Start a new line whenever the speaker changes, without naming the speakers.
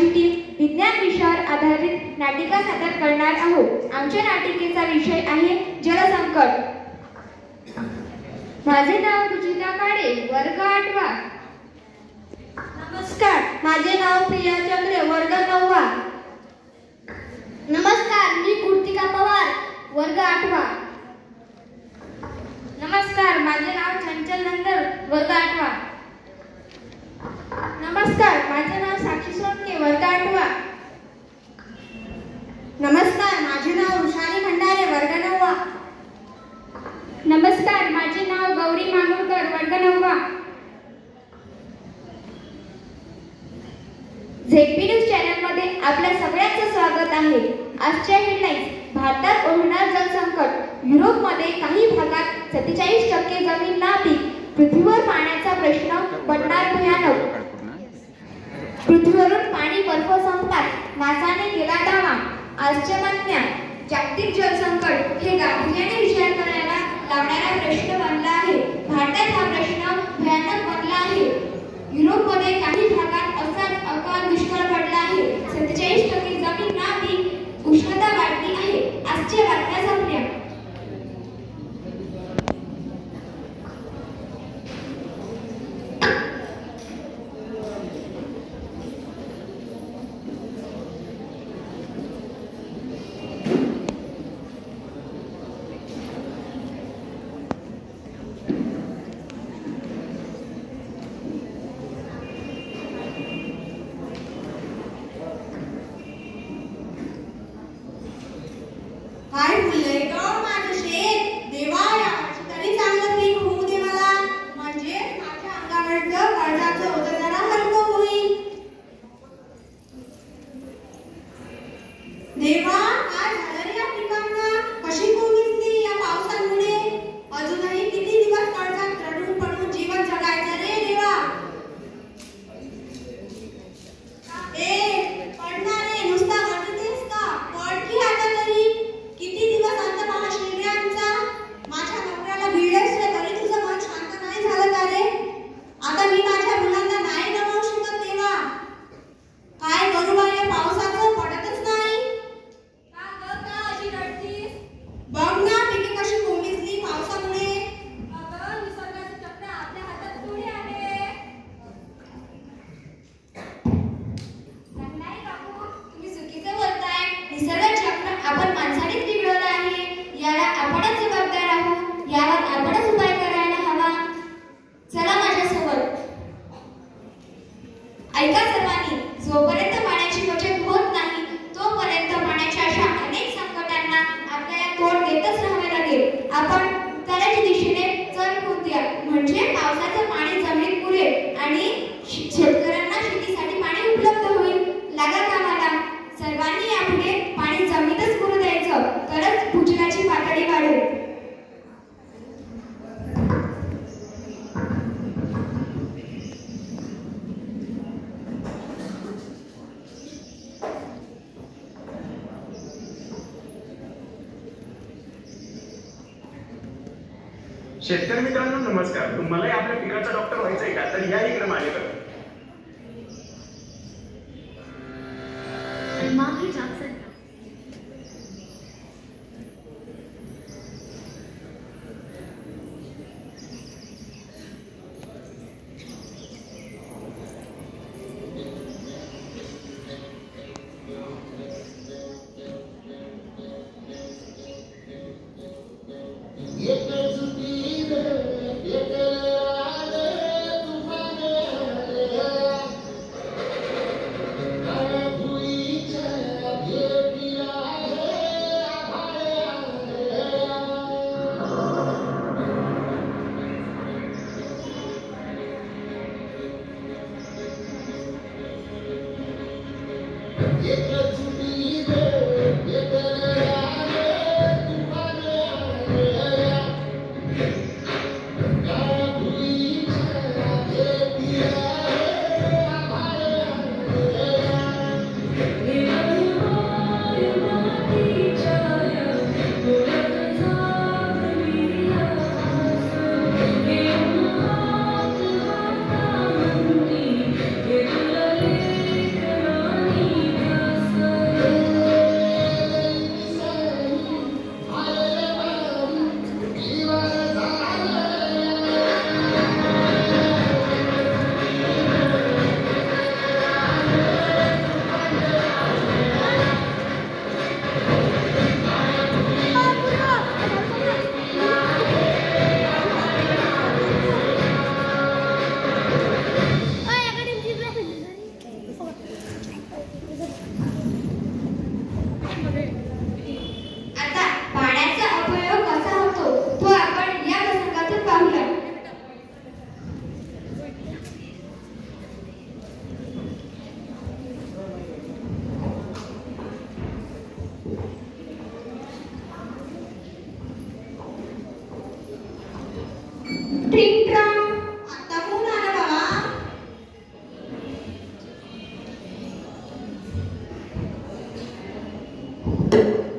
आमची टीम विज्ञान विषयावर आधारित नाटिका सादर करणार आहोत। आमच्या नाटिकेचा विषय आहे जलसंकट। माझे नाव रुचिता काळे, वर्ग 8वा।
नमस्कार, माझे नाव प्रिया चंद्रे, वर्ग 9वा।
नमस्कार, मी कृतिका पवार, वर्ग 8वा।
नमस्कार, माझे नाव चंचल नंदर, वर्ग 8वा।
नमस्कार, माझे नाव साक्षी सोनके, वर्ग 8वा। नमस्कार, माझे नाव वृषाली खंडारे, वर्ग 9वा।
नमस्कार, माझे नाव गौरी मामुरकर, वर्ग 9वा। झेडपी न्यूज चॅनलमध्ये आपल्या सगळ्यांचं स्वागत आहे। आजच्या हेडलाईन्स: भारतात ओढणार जलसंकट, युरोपमध्ये काही भागात 47% जमीन नापीक, पृथ्वीवर पाण्याचा प्रश्न पडणार भयानक, पृथ्वीवरून पाणी बर्फ संपतात, नासाने केला दावा। आजच्या बातम्या: जागतिक जलसंकट हे गांभीर्याने विचार करायला लावणारा प्रश्न बनला आहे। भारतात हा प्रश्न भयानक बनला आहे। युरोपमध्ये काही भागात असाच अकाल दुष्काळ पडला आहे। 47% जमीन नापीक, उष्णता वाढली आहे। आजच्या बातम्या संपल्या।
काय फुलले ग माझं शेत, देवा यावर्षी तरी चांगलं पीक होऊ दे मला, म्हणजे माझ्या अंगावरचं कर्जाचं ओझं जरा हलकं होईल। देवा, काय झालं रे या पिकांना, कशी कोंडली या पावसामुळे, अजूनही किती दिवस कर्जात रडून पडून जीवन जगायचं रे देवा। पडणार रे, नुसता रडतेस का, पड की आता तरी, किती दिवस अंत पाहशील रे आमचा, माझ्या नवऱ्याला भिडलेस रे तरी तुझं मन शांत नाही झालं का रे। आता मी माझ्या मुलांना नाही गमावू शकत देवा, काय करू बा या पावसाचं पडतच नाही।
का अशी रडतीस?
बघ ना पिके कशी कोमेजली पावसामुळे।
अगं, निसर्गाचं चक्र आपल्या हातात थोडी आहे।
नाही बापू, तुम्ही चुकीचं बोलताय। निसर्ग चक्र आपण माणसानेच बिघडवलं आहे। याला आपणच जबाबदार आहोत। यावर आपणच उपाय करायला हवा। चला माझ्यासोबत। ऐका सर्वांनी, जोपर्यंत पाण्याची बचत होत नाही तोपर्यंत पाण्याच्या अशा अनेक संकटांना आपल्याला तोंड देतच राहावे लागेल। आपण त्याच्या दिशेने चल करूया, म्हणजे पावसाचं पाणी जमिनीत पुरेल आणि शेतकऱ्यांना शेतीसाठी पाणी उपलब्ध होईल। लागा कामाला। सर्वांनी यापुढे पाणी जमिनीतच पुरू द्यायचं, तरच भूजलाची पातळी वाढेल।
शेतकरी मित्रांनो नमस्कार, तुम्हालाही आपल्या पिकाचा डॉक्टर व्हायचंय का, तर या इकडे माझ्याकडे।
आहे